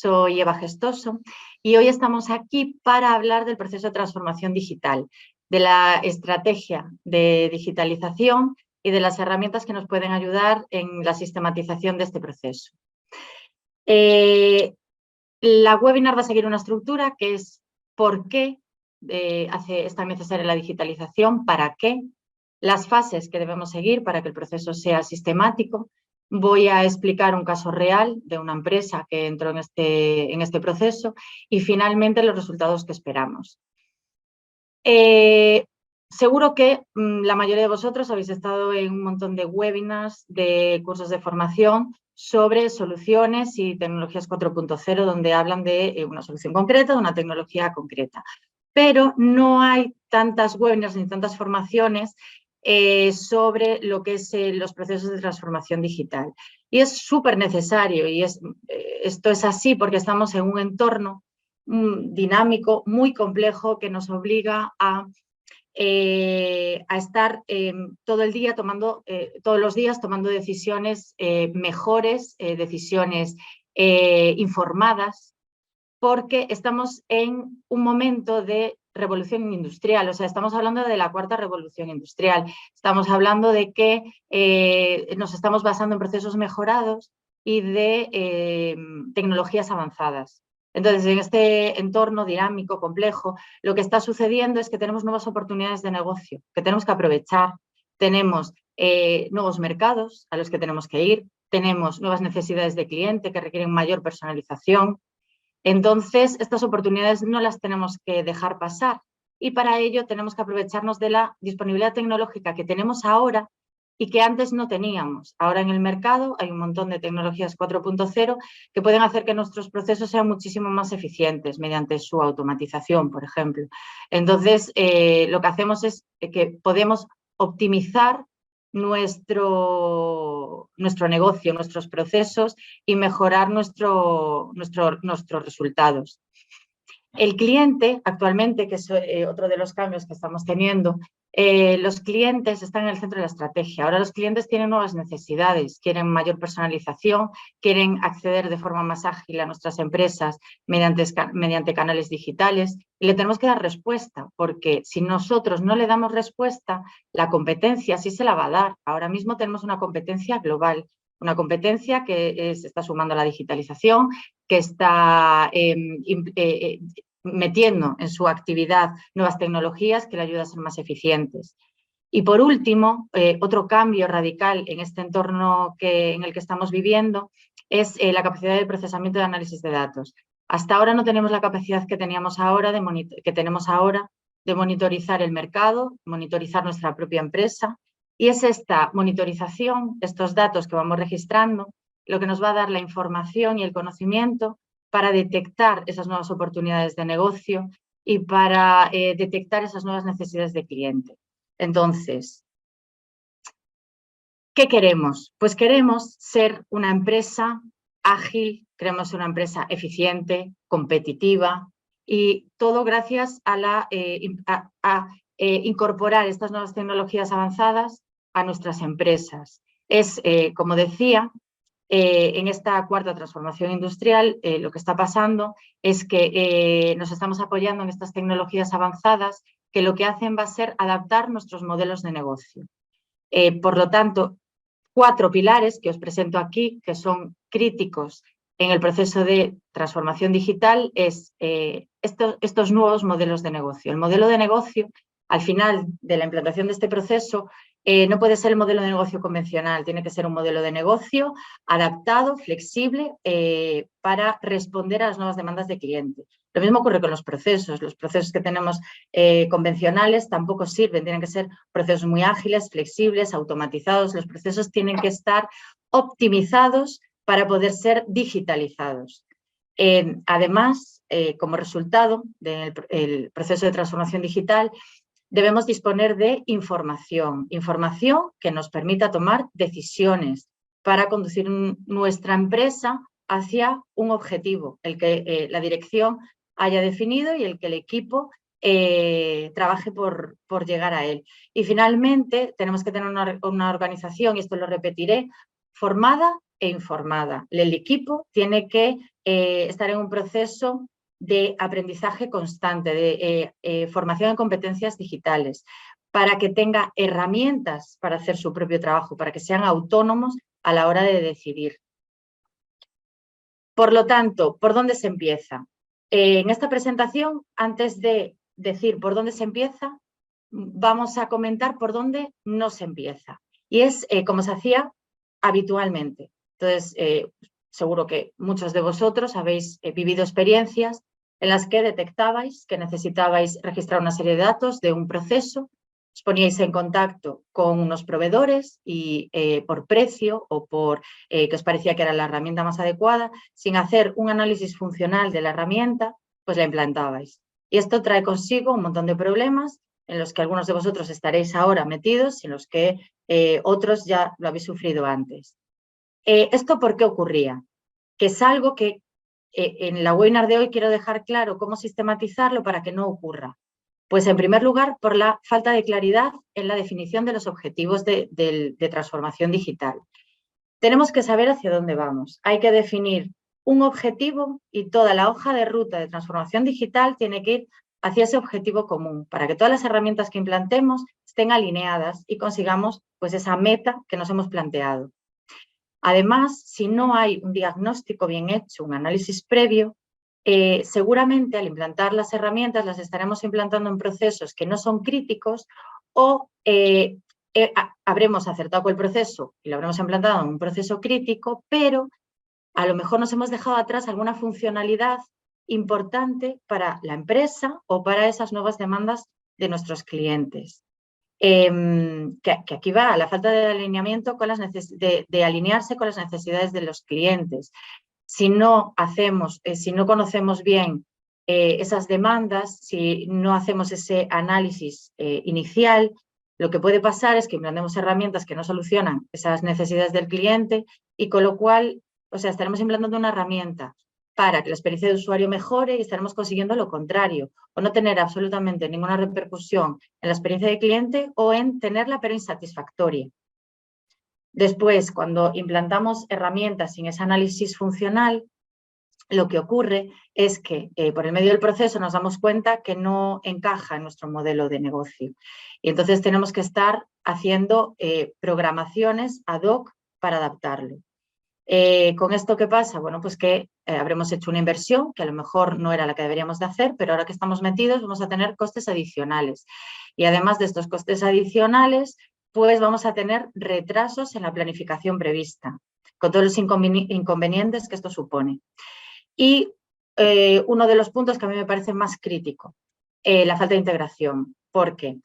soy Eva Gestoso y hoy estamos aquí para hablar del proceso de transformación digital, de la estrategia de digitalización y de las herramientas que nos pueden ayudar en la sistematización de este proceso. La webinar va a seguir una estructura que es por qué es tan necesaria la digitalización, para qué, las fases que debemos seguir para que el proceso sea sistemático. Voy a explicar un caso real de una empresa que entró en este proceso y finalmente los resultados que esperamos. Seguro que la mayoría de vosotros habéis estado en un montón de webinars, de cursos de formación sobre soluciones y tecnologías 4.0, donde hablan de una solución concreta, de una tecnología concreta. Pero no hay tantas webinars ni tantas formaciones sobre lo que es los procesos de transformación digital. Y es súper necesario, y esto es así porque estamos en un entorno dinámico, muy complejo, que nos obliga a estar todo el día todos los días tomando decisiones mejores, decisiones informadas, porque estamos en un momento de revolución industrial, o sea, estamos hablando de la cuarta revolución industrial, estamos hablando de que nos estamos basando en procesos mejorados y de tecnologías avanzadas. Entonces, en este entorno dinámico, complejo, lo que está sucediendo es que tenemos nuevas oportunidades de negocio que tenemos que aprovechar, tenemos nuevos mercados a los que tenemos que ir, tenemos nuevas necesidades de cliente que requieren mayor personalización. Entonces, estas oportunidades no las tenemos que dejar pasar y para ello tenemos que aprovecharnos de la disponibilidad tecnológica que tenemos ahora y que antes no teníamos. Ahora en el mercado hay un montón de tecnologías 4.0 que pueden hacer que nuestros procesos sean muchísimo más eficientes mediante su automatización, por ejemplo. Entonces, lo que hacemos es que podemos optimizar nuestro negocio, nuestros procesos y mejorar nuestros resultados. El cliente, actualmente, que es otro de los cambios que estamos teniendo, los clientes están en el centro de la estrategia. Ahora los clientes tienen nuevas necesidades, quieren mayor personalización, quieren acceder de forma más ágil a nuestras empresas mediante canales digitales y le tenemos que dar respuesta, porque si nosotros no le damos respuesta, la competencia sí se la va a dar. Ahora mismo tenemos una competencia global, una competencia que se está sumando a la digitalización, que está metiendo en su actividad nuevas tecnologías que le ayudan a ser más eficientes. Y por último, otro cambio radical en este entorno en el que estamos viviendo es la capacidad de procesamiento y de análisis de datos. Hasta ahora no tenemos la capacidad que tenemos ahora de monitorizar el mercado, monitorizar nuestra propia empresa, y es esta monitorización, estos datos que vamos registrando, lo que nos va a dar la información y el conocimiento para detectar esas nuevas oportunidades de negocio y para detectar esas nuevas necesidades de cliente. Entonces, ¿qué queremos? Pues queremos ser una empresa ágil, queremos ser una empresa eficiente, competitiva y todo gracias a incorporar estas nuevas tecnologías avanzadas a nuestras empresas. Es, como decía, en esta cuarta transformación industrial, lo que está pasando es que nos estamos apoyando en estas tecnologías avanzadas que lo que hacen va a ser adaptar nuestros modelos de negocio. Por lo tanto, 4 pilares que os presento aquí, que son críticos en el proceso de transformación digital, es estos nuevos modelos de negocio. El modelo de negocio, al final de la implantación de este proceso, no puede ser el modelo de negocio convencional, tiene que ser un modelo de negocio adaptado, flexible, para responder a las nuevas demandas de cliente. Lo mismo ocurre con los procesos que tenemos convencionales tampoco sirven, tienen que ser procesos muy ágiles, flexibles, automatizados, los procesos tienen que estar optimizados para poder ser digitalizados. Además, como resultado del proceso de transformación digital, debemos disponer de información que nos permita tomar decisiones para conducir nuestra empresa hacia un objetivo, el que la dirección haya definido y el que el equipo trabaje por llegar a él. Y finalmente tenemos que tener una organización, y esto lo repetiré, formada e informada. El equipo tiene que estar en un proceso de aprendizaje constante, de formación en competencias digitales, para que tenga herramientas para hacer su propio trabajo, para que sean autónomos a la hora de decidir. Por lo tanto, ¿por dónde se empieza? En esta presentación, antes de decir por dónde se empieza, vamos a comentar por dónde no se empieza. Y es como se hacía habitualmente. Entonces, seguro que muchos de vosotros habéis vivido experiencias en las que detectabais que necesitabais registrar una serie de datos de un proceso, os poníais en contacto con unos proveedores y por precio o por que os parecía que era la herramienta más adecuada, sin hacer un análisis funcional de la herramienta, pues la implantabais. Y esto trae consigo un montón de problemas en los que algunos de vosotros estaréis ahora metidos y en los que otros ya lo habéis sufrido antes. ¿Esto por qué ocurría? Que es algo que en la webinar de hoy quiero dejar claro cómo sistematizarlo para que no ocurra. Pues en primer lugar, por la falta de claridad en la definición de los objetivos de transformación digital. Tenemos que saber hacia dónde vamos. Hay que definir un objetivo y toda la hoja de ruta de transformación digital tiene que ir hacia ese objetivo común, para que todas las herramientas que implantemos estén alineadas y consigamos pues, esa meta que nos hemos planteado. Además, si no hay un diagnóstico bien hecho, un análisis previo, seguramente al implantar las herramientas las estaremos implantando en procesos que no son críticos o habremos acertado con el proceso y lo habremos implantado en un proceso crítico, pero a lo mejor nos hemos dejado atrás alguna funcionalidad importante para la empresa o para esas nuevas demandas de nuestros clientes. Que aquí va la falta de alineamiento con de alinearse con las necesidades de los clientes. Si no si no conocemos bien esas demandas, si no hacemos ese análisis inicial, lo que puede pasar es que implantemos herramientas que no solucionan esas necesidades del cliente y con lo cual, o sea, estaremos implantando una herramienta para que la experiencia de usuario mejore y estaremos consiguiendo lo contrario, o no tener absolutamente ninguna repercusión en la experiencia de cliente o en tenerla pero insatisfactoria. Después, cuando implantamos herramientas sin ese análisis funcional, lo que ocurre es que por el medio del proceso nos damos cuenta que no encaja en nuestro modelo de negocio. Y entonces tenemos que estar haciendo programaciones ad hoc para adaptarlo. ¿Con esto qué pasa? Bueno, pues que habremos hecho una inversión que a lo mejor no era la que deberíamos de hacer, pero ahora que estamos metidos vamos a tener costes adicionales. Y además de estos costes adicionales, pues vamos a tener retrasos en la planificación prevista, con todos los inconvenientes que esto supone. Y uno de los puntos que a mí me parece más crítico, la falta de integración, porque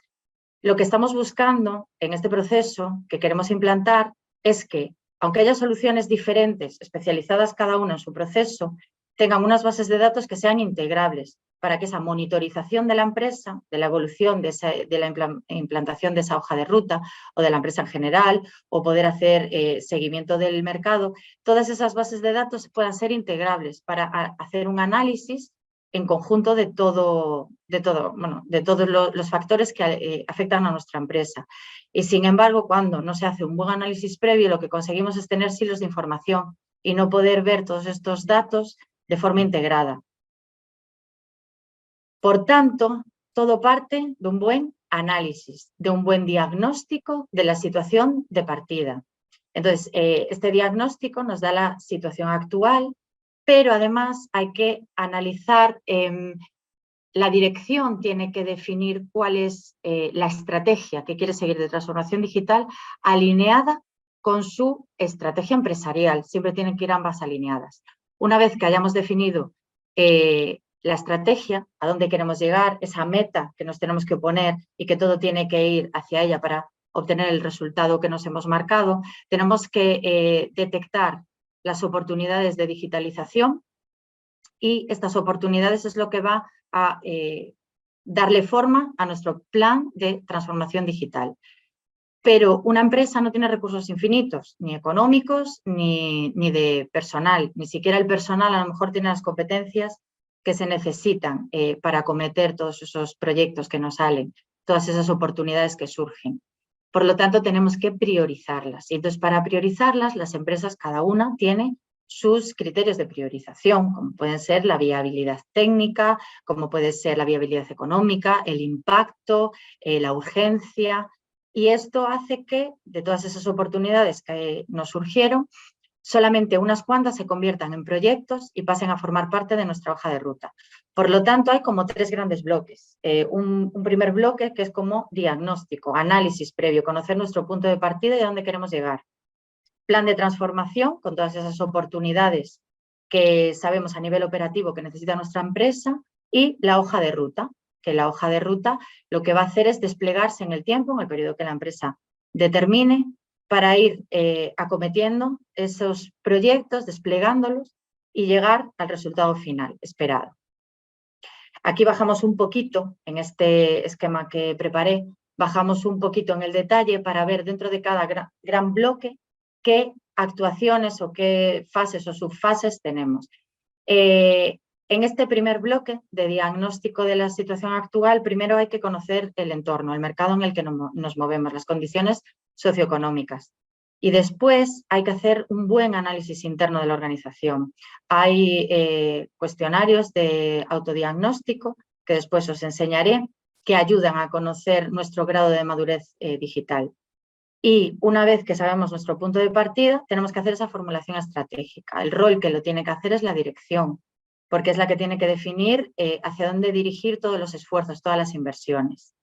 lo que estamos buscando en este proceso que queremos implantar es que, aunque haya soluciones diferentes, especializadas cada una en su proceso, tengan unas bases de datos que sean integrables para que esa monitorización de la empresa, de la evolución de la implantación de esa hoja de ruta o de la empresa en general, o poder hacer seguimiento del mercado, todas esas bases de datos puedan ser integrables para hacer un análisis en conjunto de todos los factores que afectan a nuestra empresa. Y sin embargo, cuando no se hace un buen análisis previo, lo que conseguimos es tener silos de información y no poder ver todos estos datos de forma integrada. Por tanto, todo parte de un buen análisis, de un buen diagnóstico de la situación de partida. Entonces, este diagnóstico nos da la situación actual, pero además hay que analizar, la dirección tiene que definir cuál es la estrategia que quiere seguir de transformación digital alineada con su estrategia empresarial. Siempre tienen que ir ambas alineadas. Una vez que hayamos definido la estrategia, a dónde queremos llegar, esa meta que nos tenemos que poner y que todo tiene que ir hacia ella para obtener el resultado que nos hemos marcado, tenemos que detectar las oportunidades de digitalización y estas oportunidades es lo que va a darle forma a nuestro plan de transformación digital. Pero una empresa no tiene recursos infinitos, ni económicos, ni de personal. Ni siquiera el personal a lo mejor tiene las competencias que se necesitan para acometer todos esos proyectos que nos salen, todas esas oportunidades que surgen. Por lo tanto, tenemos que priorizarlas. Y entonces, para priorizarlas, las empresas, cada una tiene sus criterios de priorización, como pueden ser la viabilidad técnica, como puede ser la viabilidad económica, el impacto, la urgencia. Y esto hace que, de todas esas oportunidades que nos surgieron, solamente unas cuantas se conviertan en proyectos y pasen a formar parte de nuestra hoja de ruta. Por lo tanto, hay como 3 grandes bloques. Un primer bloque que es como diagnóstico, análisis previo, conocer nuestro punto de partida y a dónde queremos llegar. Plan de transformación, con todas esas oportunidades que sabemos a nivel operativo que necesita nuestra empresa, y la hoja de ruta, que la hoja de ruta lo que va a hacer es desplegarse en el tiempo, en el periodo que la empresa determine, para ir acometiendo esos proyectos, desplegándolos y llegar al resultado final esperado. Aquí bajamos un poquito, en este esquema que preparé, bajamos un poquito en el detalle para ver dentro de cada gran bloque qué actuaciones o qué fases o subfases tenemos. En este primer bloque de diagnóstico de la situación actual, primero hay que conocer el entorno, el mercado en el que nos movemos, las condiciones socioeconómicas. Y después hay que hacer un buen análisis interno de la organización. Hay cuestionarios de autodiagnóstico, que después os enseñaré, que ayudan a conocer nuestro grado de madurez digital. Y una vez que sabemos nuestro punto de partida, tenemos que hacer esa formulación estratégica. El rol que lo tiene que hacer es la dirección, porque es la que tiene que definir hacia dónde dirigir todos los esfuerzos, todas las inversiones.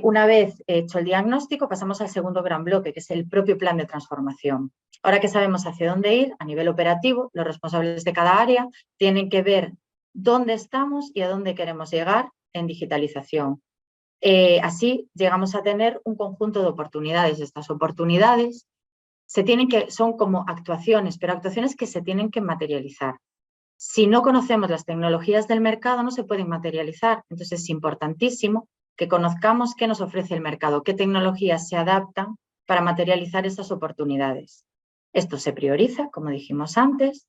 Una vez hecho el diagnóstico, pasamos al segundo gran bloque, que es el propio plan de transformación. Ahora que sabemos hacia dónde ir, a nivel operativo, los responsables de cada área tienen que ver dónde estamos y a dónde queremos llegar en digitalización. Así llegamos a tener un conjunto de oportunidades. Estas oportunidades son como actuaciones, pero actuaciones que se tienen que materializar. Si no conocemos las tecnologías del mercado, no se pueden materializar. Entonces es importantísimo que conozcamos qué nos ofrece el mercado, qué tecnologías se adaptan para materializar estas oportunidades. Esto se prioriza, como dijimos antes,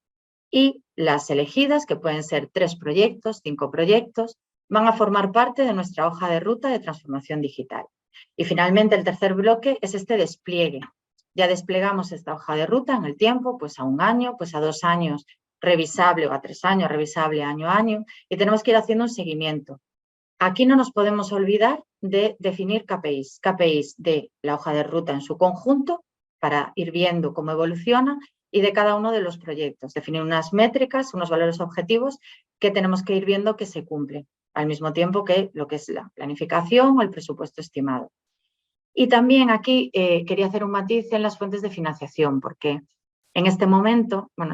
y las elegidas, que pueden ser 3 proyectos, 5 proyectos, van a formar parte de nuestra hoja de ruta de transformación digital. Y finalmente el tercer bloque es este despliegue. Ya desplegamos esta hoja de ruta en el tiempo, pues a 1 año, pues a 2 años, revisable, o a 3 años, revisable año a año, y tenemos que ir haciendo un seguimiento. Aquí no nos podemos olvidar de definir KPIs, KPIs de la hoja de ruta en su conjunto para ir viendo cómo evoluciona y de cada uno de los proyectos, definir unas métricas, unos valores objetivos que tenemos que ir viendo que se cumplen, al mismo tiempo que lo que es la planificación o el presupuesto estimado. Y también aquí quería hacer un matiz en las fuentes de financiación, porque en este momento, bueno,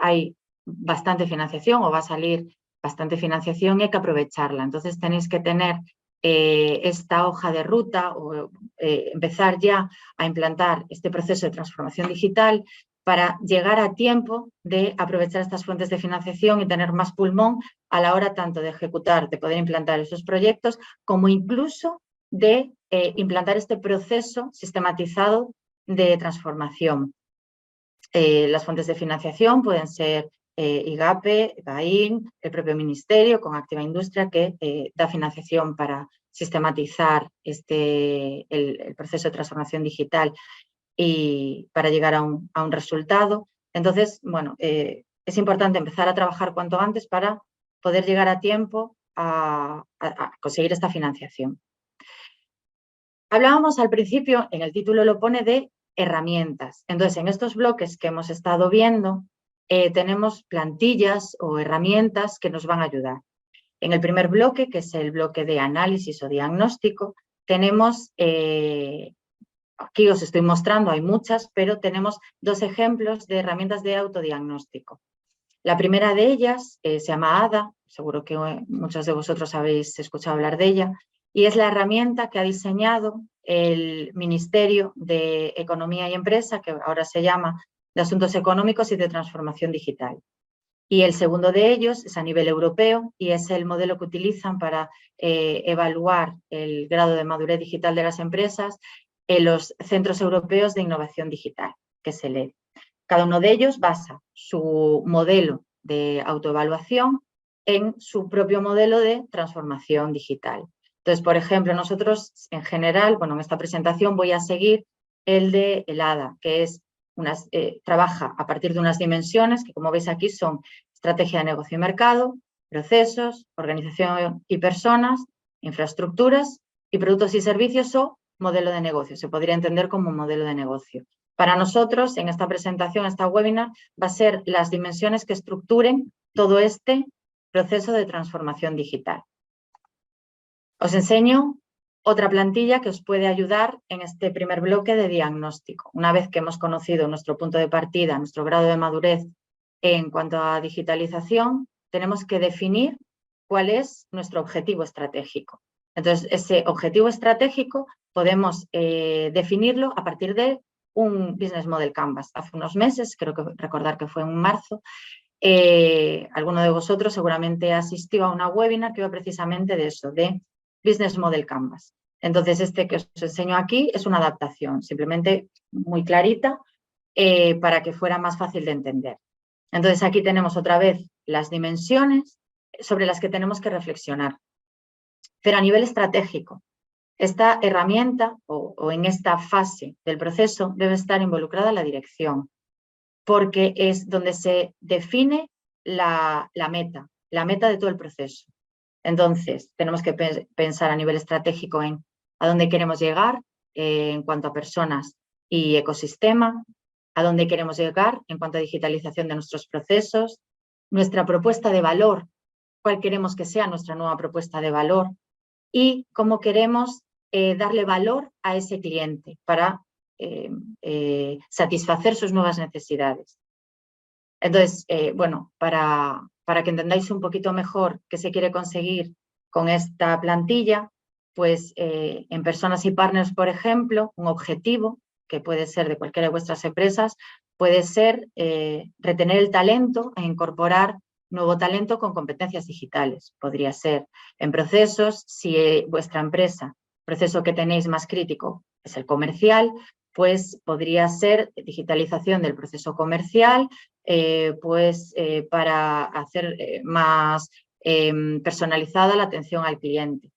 hay bastante financiación o va a salir bastante financiación y hay que aprovecharla. Entonces tenéis que tener esta hoja de ruta o empezar ya a implantar este proceso de transformación digital para llegar a tiempo de aprovechar estas fuentes de financiación y tener más pulmón a la hora tanto de ejecutar, de poder implantar esos proyectos, como incluso de implantar este proceso sistematizado de transformación. Las fuentes de financiación pueden ser IGAPE, GAIN, el propio Ministerio con Activa Industria, que da financiación para sistematizar el proceso de transformación digital y para llegar a un resultado. Entonces, bueno, es importante empezar a trabajar cuanto antes para poder llegar a tiempo a conseguir esta financiación. Hablábamos al principio, en el título lo pone, de herramientas. Entonces, en estos bloques que hemos estado viendo, tenemos plantillas o herramientas que nos van a ayudar. En el primer bloque, que es el bloque de análisis o diagnóstico, tenemos, aquí os estoy mostrando, hay muchas, pero tenemos 2 ejemplos de herramientas de autodiagnóstico. La primera de ellas se llama ADA, seguro que muchos de vosotros habéis escuchado hablar de ella, y es la herramienta que ha diseñado el Ministerio de Economía y Empresa, que ahora se llama de Asuntos Económicos y de Transformación Digital. Y el segundo de ellos es a nivel europeo y es el modelo que utilizan para evaluar el grado de madurez digital de las empresas en los Centros Europeos de Innovación Digital, que es el EDI. Cada uno de ellos basa su modelo de autoevaluación en su propio modelo de transformación digital. Entonces, por ejemplo, nosotros en general, bueno, en esta presentación voy a seguir el de el ADA, que es trabaja a partir de unas dimensiones que, como veis aquí, son estrategia de negocio y mercado, procesos, organización y personas, infraestructuras y productos y servicios o modelo de negocio. Se podría entender como modelo de negocio. Para nosotros, en esta presentación, esta webinar, va a ser las dimensiones que estructuren todo este proceso de transformación digital. Os enseño otra plantilla que os puede ayudar en este primer bloque de diagnóstico. Una vez que hemos conocido nuestro punto de partida, nuestro grado de madurez en cuanto a digitalización, tenemos que definir cuál es nuestro objetivo estratégico. Entonces, ese objetivo estratégico podemos definirlo a partir de un Business Model Canvas. Hace unos meses, creo que recordar que fue en marzo, alguno de vosotros seguramente asistió a una webinar que iba precisamente de eso, de Business Model Canvas. Entonces, este que os enseño aquí es una adaptación, simplemente muy clarita, para que fuera más fácil de entender. Entonces, aquí tenemos otra vez las dimensiones sobre las que tenemos que reflexionar. Pero a nivel estratégico, esta herramienta o en esta fase del proceso debe estar involucrada la dirección, porque es donde se define la meta de todo el proceso. Entonces, tenemos que pensar a nivel estratégico en a dónde queremos llegar en cuanto a personas y ecosistema, a dónde queremos llegar en cuanto a digitalización de nuestros procesos, nuestra propuesta de valor, cuál queremos que sea nuestra nueva propuesta de valor y cómo queremos darle valor a ese cliente para satisfacer sus nuevas necesidades. Entonces, bueno, para que entendáis un poquito mejor qué se quiere conseguir con esta plantilla, pues en personas y partners, por ejemplo, un objetivo que puede ser de cualquiera de vuestras empresas, puede ser retener el talento e incorporar nuevo talento con competencias digitales. Podría ser en procesos, si vuestra empresa, el proceso que tenéis más crítico es el comercial, pues podría ser digitalización del proceso comercial, para hacer más personalizada la atención al cliente.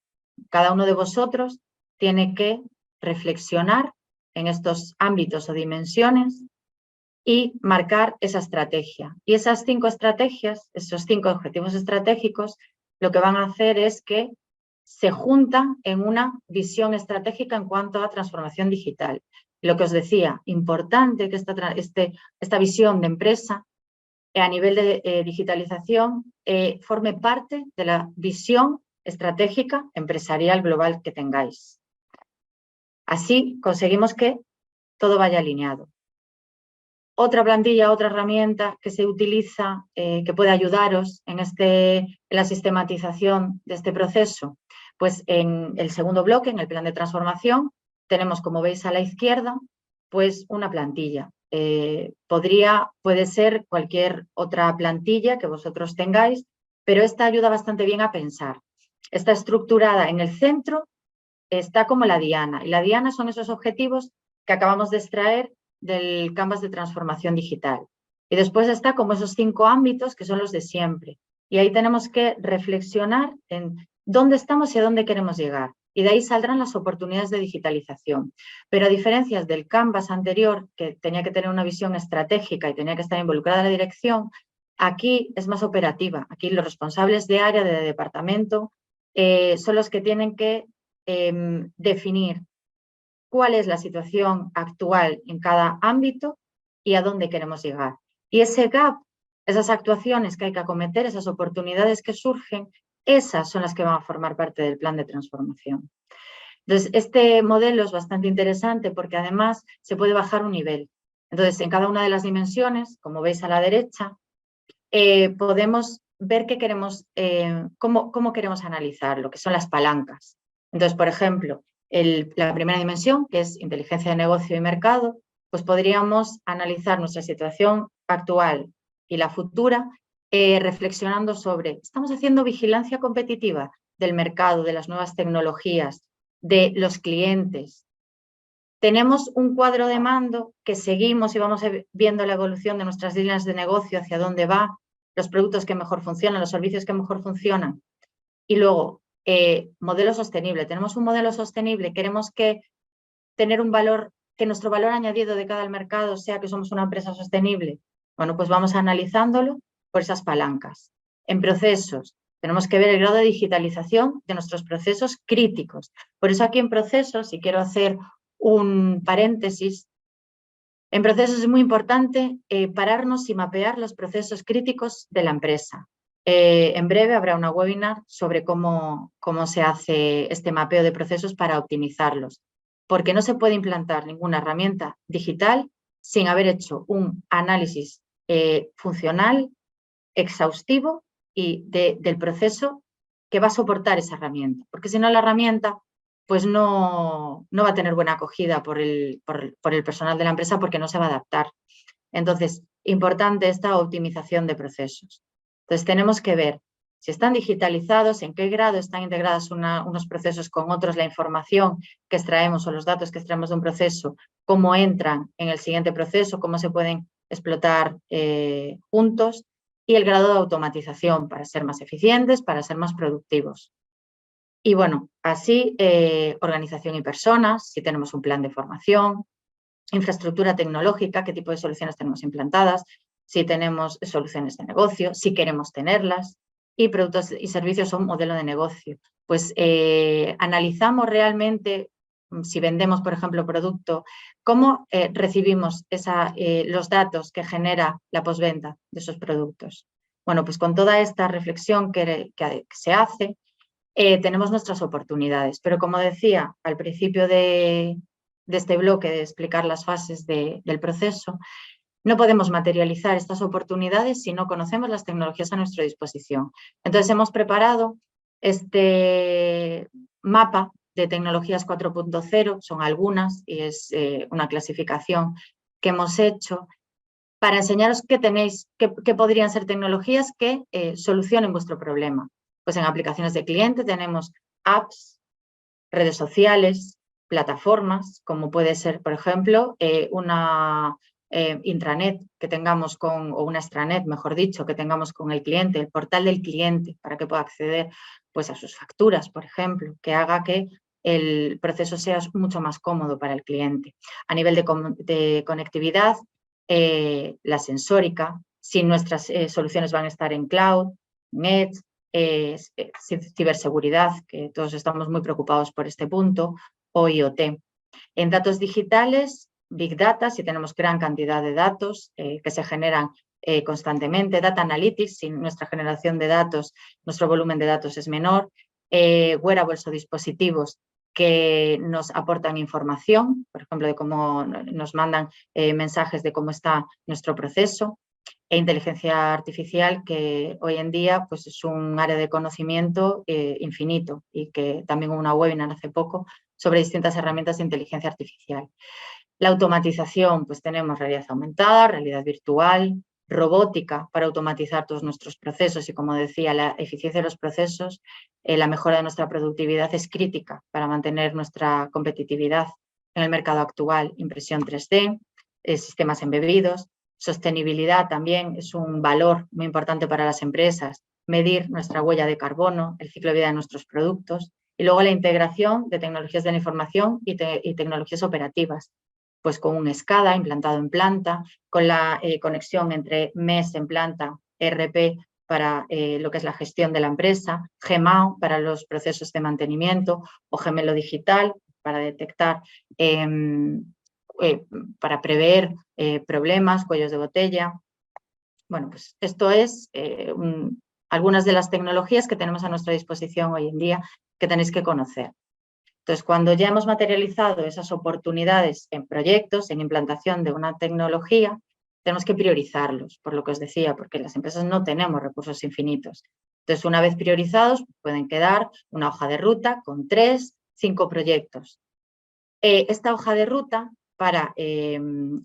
Cada uno de vosotros tiene que reflexionar en estos ámbitos o dimensiones y marcar esa estrategia. Y esas 5 estrategias, esos 5 objetivos estratégicos, lo que van a hacer es que se juntan en una visión estratégica en cuanto a transformación digital. Lo que os decía, importante que esta visión de empresa a nivel de digitalización forme parte de la visión estratégica empresarial global que tengáis. Así conseguimos que todo vaya alineado. Otra plantilla, otra herramienta que se utiliza, que puede ayudaros en la sistematización de este proceso, pues en el segundo bloque, en el plan de transformación, tenemos, como veis a la izquierda, pues una plantilla. Puede ser cualquier otra plantilla que vosotros tengáis, pero esta ayuda bastante bien a pensar. Está estructurada en el centro, está como la diana, y la diana son esos objetivos que acabamos de extraer del Canvas de transformación digital. Y después está como esos 5 ámbitos que son los de siempre. Y ahí tenemos que reflexionar en dónde estamos y a dónde queremos llegar. Y de ahí saldrán las oportunidades de digitalización. Pero a diferencia del Canvas anterior, que tenía que tener una visión estratégica y tenía que estar involucrada en la dirección, aquí es más operativa. Aquí los responsables de área, de departamento, son los que tienen que definir cuál es la situación actual en cada ámbito y a dónde queremos llegar. Y ese gap, esas actuaciones que hay que acometer, esas oportunidades que surgen, esas son las que van a formar parte del plan de transformación. Entonces, este modelo es bastante interesante porque además se puede bajar un nivel. Entonces, en cada una de las dimensiones, como veis a la derecha, podemos ver qué queremos, cómo queremos analizar lo que son las palancas. Entonces, por ejemplo, la primera dimensión, que es inteligencia de negocio y mercado, pues podríamos analizar nuestra situación actual y la futura reflexionando sobre, ¿estamos haciendo vigilancia competitiva del mercado, de las nuevas tecnologías, de los clientes? Tenemos un cuadro de mando que seguimos y vamos viendo la evolución de nuestras líneas de negocio, hacia dónde va, los productos que mejor funcionan, los servicios que mejor funcionan. Y luego, modelo sostenible. Tenemos un modelo sostenible, queremos tener un valor que nuestro valor añadido de cada mercado sea que somos una empresa sostenible? Bueno, pues vamos analizándolo por esas palancas. En procesos, tenemos que ver el grado de digitalización de nuestros procesos críticos. Por eso aquí en procesos, y quiero hacer un paréntesis, en procesos es muy importante pararnos y mapear los procesos críticos de la empresa. En breve habrá una webinar sobre cómo se hace este mapeo de procesos para optimizarlos, porque no se puede implantar ninguna herramienta digital sin haber hecho un análisis funcional, exhaustivo y del proceso que va a soportar esa herramienta, porque si no la herramienta pues no va a tener buena acogida por el personal de la empresa porque no se va a adaptar. Entonces, importante esta optimización de procesos. Entonces, tenemos que ver si están digitalizados, en qué grado están integrados unos procesos con otros, la información que extraemos o los datos que extraemos de un proceso, cómo entran en el siguiente proceso, cómo se pueden explotar juntos, y el grado de automatización para ser más eficientes, para ser más productivos. Y bueno, así organización y personas, si tenemos un plan de formación, infraestructura tecnológica, qué tipo de soluciones tenemos implantadas, si tenemos soluciones de negocio, si queremos tenerlas, y productos y servicios o un modelo de negocio. Pues analizamos realmente, si vendemos, por ejemplo, producto, cómo recibimos los datos que genera la postventa de esos productos. Bueno, pues con toda esta reflexión que se hace, tenemos nuestras oportunidades, pero como decía al principio de este bloque de explicar las fases del proceso, no podemos materializar estas oportunidades si no conocemos las tecnologías a nuestra disposición. Entonces hemos preparado este mapa de tecnologías 4.0, son algunas y es una clasificación que hemos hecho para enseñaros qué podrían ser tecnologías que solucionen vuestro problema. Pues en aplicaciones de cliente tenemos apps, redes sociales, plataformas, como puede ser, por ejemplo, una intranet que tengamos o una extranet, mejor dicho, que tengamos con el cliente, el portal del cliente, para que pueda acceder pues, a sus facturas, por ejemplo, que haga que el proceso sea mucho más cómodo para el cliente. A nivel de conectividad, la sensórica, si nuestras soluciones van a estar en cloud, net, ciberseguridad, que todos estamos muy preocupados por este punto, o IoT. En datos digitales, Big Data, si tenemos gran cantidad de datos que se generan constantemente, Data Analytics, si nuestra generación de datos, nuestro volumen de datos es menor, wearables o dispositivos que nos aportan información, por ejemplo, de cómo nos mandan mensajes de cómo está nuestro proceso, e inteligencia artificial, que hoy en día pues, es un área de conocimiento infinito, y que también hubo una webinar hace poco sobre distintas herramientas de inteligencia artificial. La automatización, pues tenemos realidad aumentada, realidad virtual, robótica para automatizar todos nuestros procesos y, como decía, la eficiencia de los procesos, la mejora de nuestra productividad es crítica para mantener nuestra competitividad en el mercado actual. Impresión 3D, sistemas embebidos, sostenibilidad también es un valor muy importante para las empresas, medir nuestra huella de carbono, el ciclo de vida de nuestros productos, y luego la integración de tecnologías de la información y tecnologías operativas, pues con un SCADA implantado en planta, con la conexión entre MES en planta, ERP para lo que es la gestión de la empresa, GEMAO para los procesos de mantenimiento o Gemelo Digital para detectar, para prever problemas, cuellos de botella. Bueno, pues esto es algunas de las tecnologías que tenemos a nuestra disposición hoy en día que tenéis que conocer. Entonces, cuando ya hemos materializado esas oportunidades en proyectos, en implantación de una tecnología, tenemos que priorizarlos, por lo que os decía, porque las empresas no tenemos recursos infinitos. Entonces, una vez priorizados, pueden quedar una hoja de ruta con 3, 5 proyectos. Esta hoja de ruta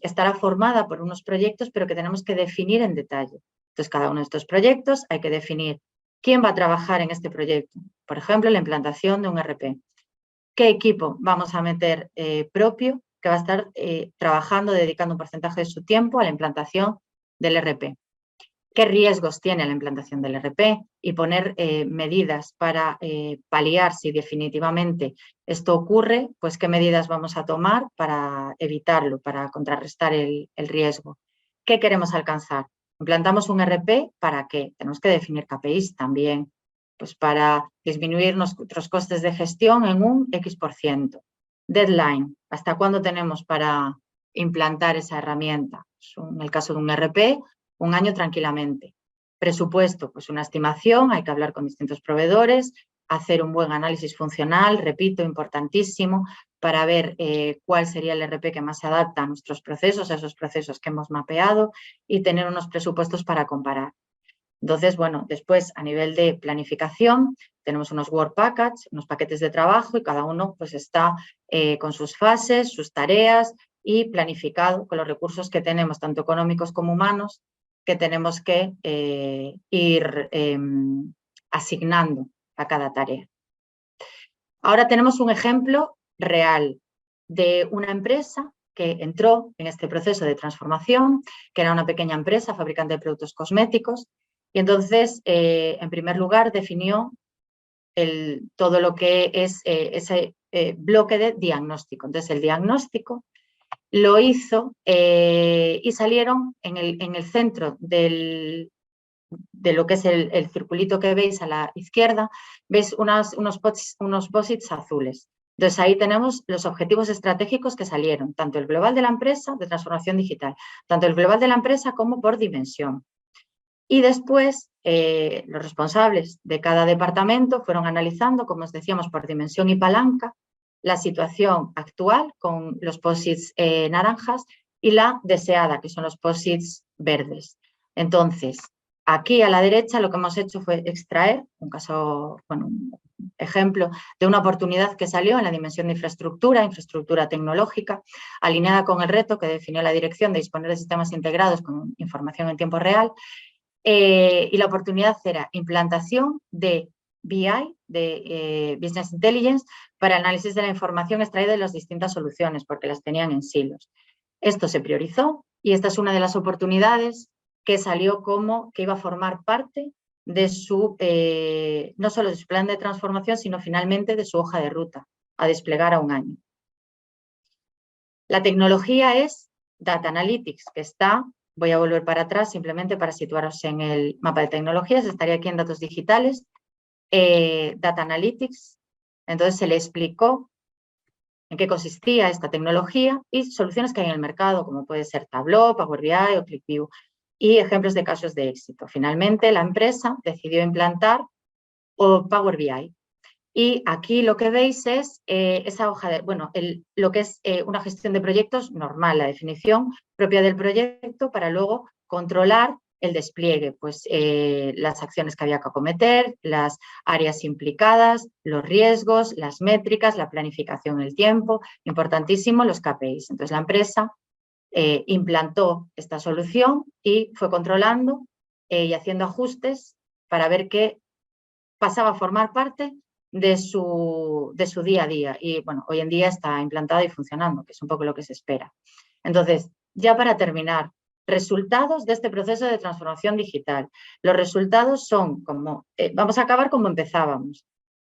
estará formada por unos proyectos, pero que tenemos que definir en detalle. Entonces, cada uno de estos proyectos hay que definir quién va a trabajar en este proyecto. Por ejemplo, la implantación de un ERP. ¿Qué equipo vamos a meter propio que va a estar trabajando, dedicando un porcentaje de su tiempo a la implantación del ERP? qué riesgos tiene la implantación del ERP y poner medidas para paliar si definitivamente esto ocurre, pues qué medidas vamos a tomar para evitarlo, para contrarrestar el riesgo. ¿Qué queremos alcanzar? ¿Implantamos un ERP para qué? Tenemos que definir KPIs también, pues para disminuir nuestros costes de gestión en un X%. Deadline, ¿hasta cuándo tenemos para implantar esa herramienta? Pues en el caso de un ERP, un año tranquilamente. Presupuesto, pues una estimación, hay que hablar con distintos proveedores, hacer un buen análisis funcional, repito, importantísimo, para ver cuál sería el ERP que más se adapta a nuestros procesos, a esos procesos que hemos mapeado y tener unos presupuestos para comparar. Entonces, bueno, después a nivel de planificación tenemos unos work packages, unos paquetes de trabajo y cada uno pues está con sus fases, sus tareas y planificado con los recursos que tenemos, tanto económicos como humanos, que tenemos que ir asignando a cada tarea. Ahora tenemos un ejemplo real de una empresa que entró en este proceso de transformación, que era una pequeña empresa fabricante de productos cosméticos, y entonces, en primer lugar, definió todo lo que es ese bloque de diagnóstico. Entonces, el diagnóstico lo hizo y salieron en el centro de lo que es el circulito que veis a la izquierda, veis unos posits azules. Entonces, ahí tenemos los objetivos estratégicos que salieron, tanto el global de la empresa, de transformación digital, tanto el global de la empresa como por dimensión. Y después, los responsables de cada departamento fueron analizando, como os decíamos, por dimensión y palanca, la situación actual con los posits naranjas y la deseada, que son los posits verdes. Entonces, aquí a la derecha lo que hemos hecho fue extraer un caso, bueno, un ejemplo de una oportunidad que salió en la dimensión de infraestructura tecnológica, alineada con el reto que definió la dirección de disponer de sistemas integrados con información en tiempo real. Y la oportunidad era implantación de BI, de Business Intelligence, para análisis de la información extraída de las distintas soluciones, porque las tenían en silos. Esto se priorizó y esta es una de las oportunidades que salió como que iba a formar parte de su, no solo de su plan de transformación, sino finalmente de su hoja de ruta a desplegar a un año. La tecnología es Data Analytics, que está... Voy a volver para atrás simplemente para situaros en el mapa de tecnologías. Estaría aquí en datos digitales, Data Analytics. Entonces se le explicó en qué consistía esta tecnología y soluciones que hay en el mercado, como puede ser Tableau, Power BI o ClickView, y ejemplos de casos de éxito. Finalmente, la empresa decidió implantar Power BI. Y aquí lo que veis es esa hoja de, bueno, lo que es una gestión de proyectos normal, la definición propia del proyecto para luego controlar el despliegue, pues las acciones que había que acometer, las áreas implicadas, los riesgos, las métricas, la planificación, el tiempo, importantísimo los KPIs. Entonces la empresa implantó esta solución y fue controlando y haciendo ajustes para ver qué pasaba a formar parte de su día a día. Y bueno, hoy en día está implantado y funcionando, que es un poco lo que se espera. Entonces, ya para terminar, resultados de este proceso de transformación digital. Los resultados son como, vamos a acabar como empezábamos.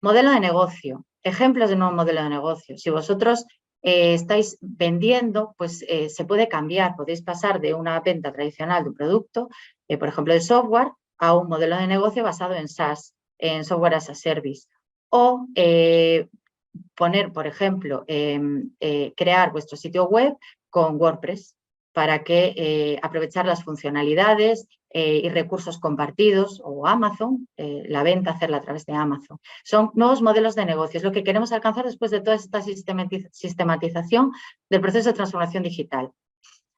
Modelo de negocio, ejemplos de nuevo modelo de negocio. Si vosotros estáis vendiendo, pues se puede cambiar, podéis pasar de una venta tradicional de un producto, por ejemplo de software, a un modelo de negocio basado en SaaS, en Software as a Service. O poner, por ejemplo, crear vuestro sitio web con WordPress para que aprovechar las funcionalidades y recursos compartidos, o Amazon, la venta, hacerla a través de Amazon. Son nuevos modelos de negocios, lo que queremos alcanzar después de toda esta sistematización del proceso de transformación digital.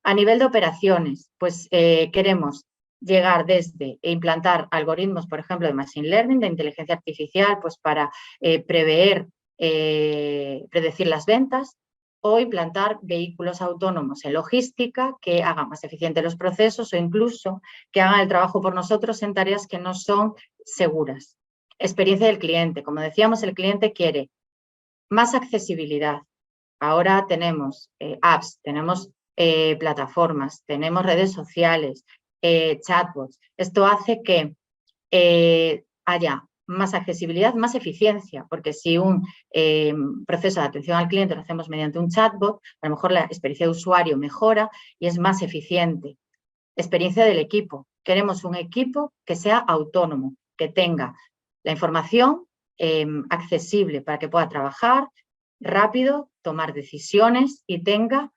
A nivel de operaciones, pues queremos llegar desde implantar algoritmos, por ejemplo, de Machine Learning, de inteligencia artificial, pues para predecir las ventas, o implantar vehículos autónomos en logística que hagan más eficientes los procesos o incluso que hagan el trabajo por nosotros en tareas que no son seguras. Experiencia del cliente. Como decíamos, el cliente quiere más accesibilidad. Ahora tenemos apps, tenemos plataformas, tenemos redes sociales, chatbots. Esto hace que haya más accesibilidad, más eficiencia, porque si un proceso de atención al cliente lo hacemos mediante un chatbot, a lo mejor la experiencia de usuario mejora y es más eficiente. Experiencia del equipo. Queremos un equipo que sea autónomo, que tenga la información accesible para que pueda trabajar rápido, tomar decisiones y tenga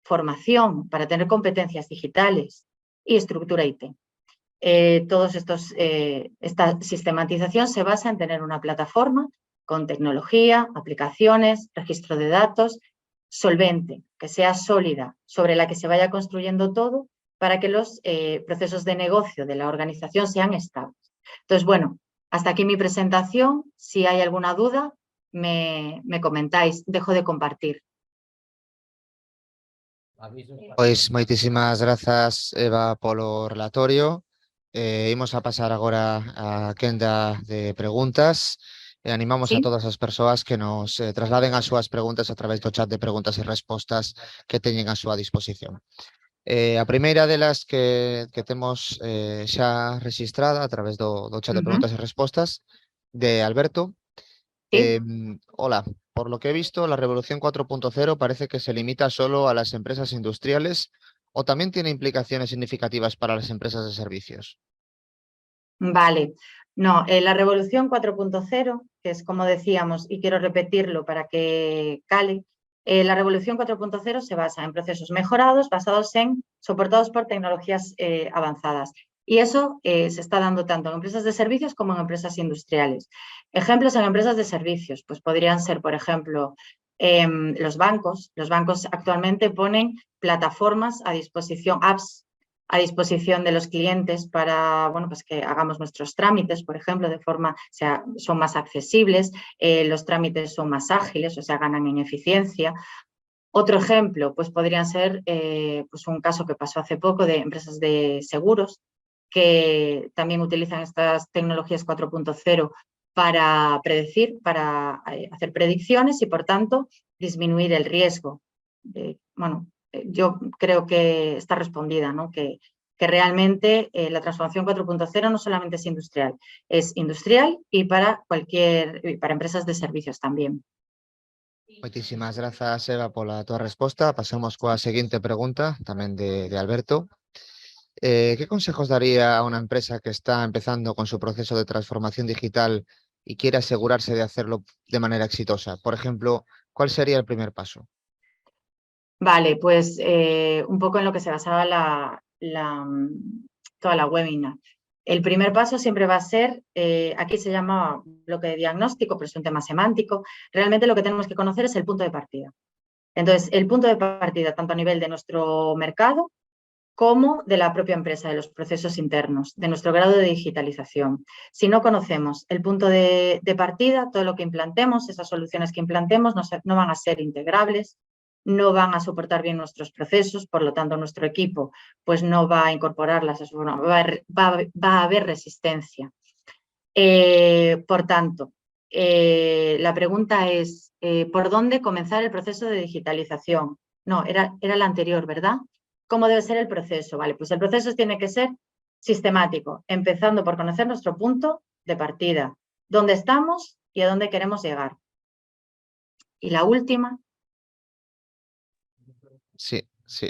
formación para tener competencias digitales y estructura IT. Esta sistematización se basa en tener una plataforma con tecnología, aplicaciones, registro de datos, solvente, que sea sólida, sobre la que se vaya construyendo todo para que los procesos de negocio de la organización sean estables. Entonces, bueno, hasta aquí mi presentación. Si hay alguna duda, me comentáis. Dejo de compartir. Pois moitísimas grazas, Eva, polo relatorio. Imos a pasar agora á quenda de preguntas e animamos a ¿Sí? todas as persoas que nos trasladen as súas preguntas a través do chat de preguntas e respostas que teñen a súa disposición. A primeira delas que temos xa registrada a través do chat de preguntas e respostas de Alberto. ¿Sí? Hola, por lo que he visto, la revolución 4.0 parece que se limita solo a las empresas industriales o también tiene implicaciones significativas para las empresas de servicios. Vale. No, la revolución 4.0, que es como decíamos, y quiero repetirlo para que cale, la revolución 4.0 se basa en procesos mejorados, soportados por tecnologías avanzadas. Y eso se está dando tanto en empresas de servicios como en empresas industriales. Ejemplos en empresas de servicios, pues podrían ser, por ejemplo, los bancos. Los bancos actualmente ponen plataformas a disposición, apps a disposición de los clientes para, bueno, pues que hagamos nuestros trámites, por ejemplo, de forma, o sea, son más accesibles, los trámites son más ágiles, o sea, ganan en eficiencia. Otro ejemplo, pues podrían ser pues un caso que pasó hace poco de empresas de seguros que también utilizan estas tecnologías 4.0 para predecir, para hacer predicciones y, por tanto, disminuir el riesgo. Bueno, yo creo que está respondida, ¿no? Que realmente la transformación 4.0 no solamente es industrial y para empresas de servicios también. Moitísimas grazas, Eva, pola tua resposta. Pasamos coa seguinte pregunta, tamén de Alberto. ¿Qué consejos daría a una empresa que está empezando con su proceso de transformación digital y quiere asegurarse de hacerlo de manera exitosa? Por ejemplo, ¿cuál sería el primer paso? Vale, pues un poco en lo que se basaba toda la webinar. El primer paso siempre va a ser, aquí se llama bloque de diagnóstico, pero es un tema semántico. Realmente lo que tenemos que conocer es el punto de partida. Entonces, el punto de partida, tanto a nivel de nuestro mercado como de la propia empresa, de los procesos internos, de nuestro grado de digitalización. Si no conocemos el punto de partida, todo lo que implantemos, esas soluciones que implantemos no van a ser integrables, no van a soportar bien nuestros procesos, por lo tanto nuestro equipo pues no va a incorporarlas, va a haber resistencia. Por tanto, la pregunta es, ¿por dónde comenzar el proceso de digitalización? No, era la anterior, ¿verdad? ¿Cómo debe ser el proceso? Vale, pues el proceso tiene que ser sistemático, empezando por conocer nuestro punto de partida, dónde estamos y a dónde queremos llegar. Y la última. Sí,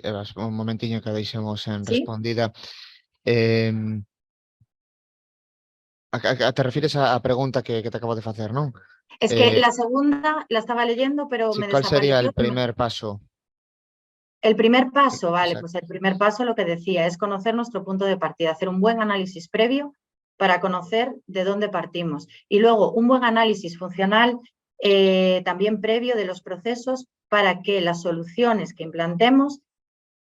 Eva, un momentiño que deixemos en ¿Sí? respondida. Te refieres á pregunta que te acabo de facer, non? Es que la segunda la estaba leyendo, pero Sí, me ¿cuál sería desapareció. el primer paso? El primer paso, vale, Exacto. pues el primer paso lo que decía es conocer nuestro punto de partida, hacer un buen análisis previo para conocer de dónde partimos. Y luego un buen análisis funcional también previo de los procesos para que las soluciones que implantemos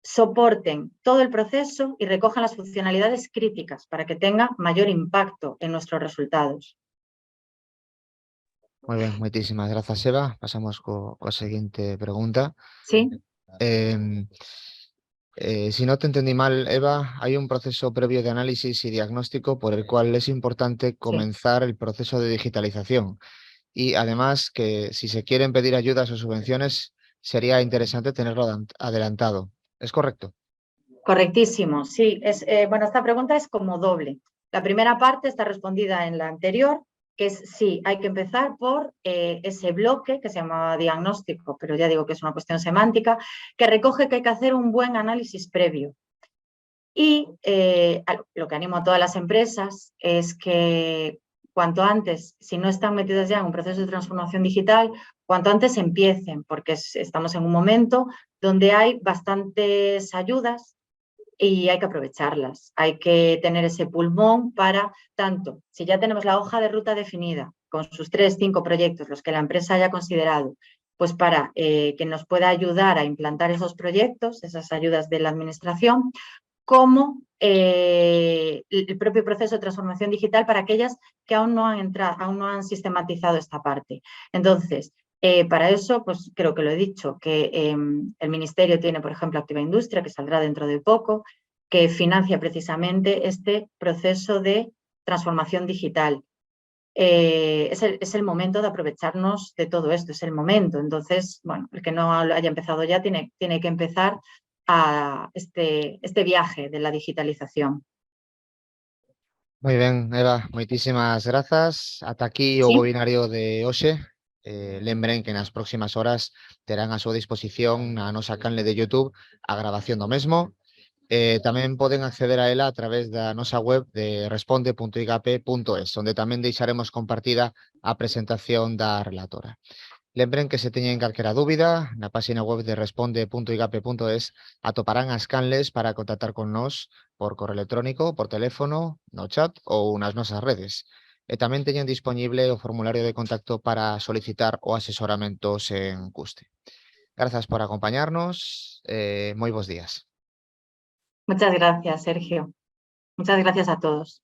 soporten todo el proceso y recojan las funcionalidades críticas para que tenga mayor impacto en nuestros resultados. Moi ben, moitísimas grazas, Eva. Pasamos coa seguinte pregunta. ¿Sí? Si no te entendí mal, Eva, hay un proceso previo de análisis y diagnóstico por el cual es importante Sí. comenzar el proceso de digitalización. Y además que si se quieren pedir ayudas o subvenciones, sería interesante tenerlo adelantado. ¿Es correcto? Correctísimo, sí. Bueno, esta pregunta es como doble. La primera parte está respondida en la anterior, que es sí, hay que empezar por ese bloque que se llama diagnóstico, pero ya digo que es una cuestión semántica, que recoge que hay que hacer un buen análisis previo. Y lo que animo a todas las empresas es que cuanto antes, si no están metidas ya en un proceso de transformación digital, cuanto antes empiecen, porque estamos en un momento donde hay bastantes ayudas y hay que aprovecharlas. Hay que tener ese pulmón para tanto, si ya tenemos la hoja de ruta definida con sus 3, 5 proyectos, los que la empresa haya considerado, pues para que nos pueda ayudar a implantar esos proyectos, esas ayudas de la administración, como el propio proceso de transformación digital para aquellas que aún no han entrado, aún no han sistematizado esta parte. Entonces, para eso, pues creo que lo he dicho, que el Ministerio tiene, por ejemplo, Activa Industria, que saldrá dentro de poco, que financia precisamente este proceso de transformación digital. Es el momento de aprovecharnos de todo esto, es el momento. Entonces, bueno, el que no haya empezado ya tiene que empezar a este viaje de la digitalización. Moi ben, Eva, moitísimas grazas. Ata aquí o ¿Sí? webinario de hoxe. Lembren que nas próximas horas terán a súa disposición na nosa canle de YouTube a grabación do mesmo. Tamén poden acceder a ela a través da nosa web de responde.igape.es, onde tamén deixaremos compartida a presentación da relatora. Lembren que se teñen calquera dúbida, na páxina web de responde.igape.es atoparán as canles para contactar con nós por correo electrónico, por teléfono, no chat ou nas nosas redes. E tamén teñen disponible o formulario de contacto para solicitar o asesoramento sen custe. Grazas por acompañarnos, moi bons días. Muchas gracias, Sergio. Muchas gracias a todos.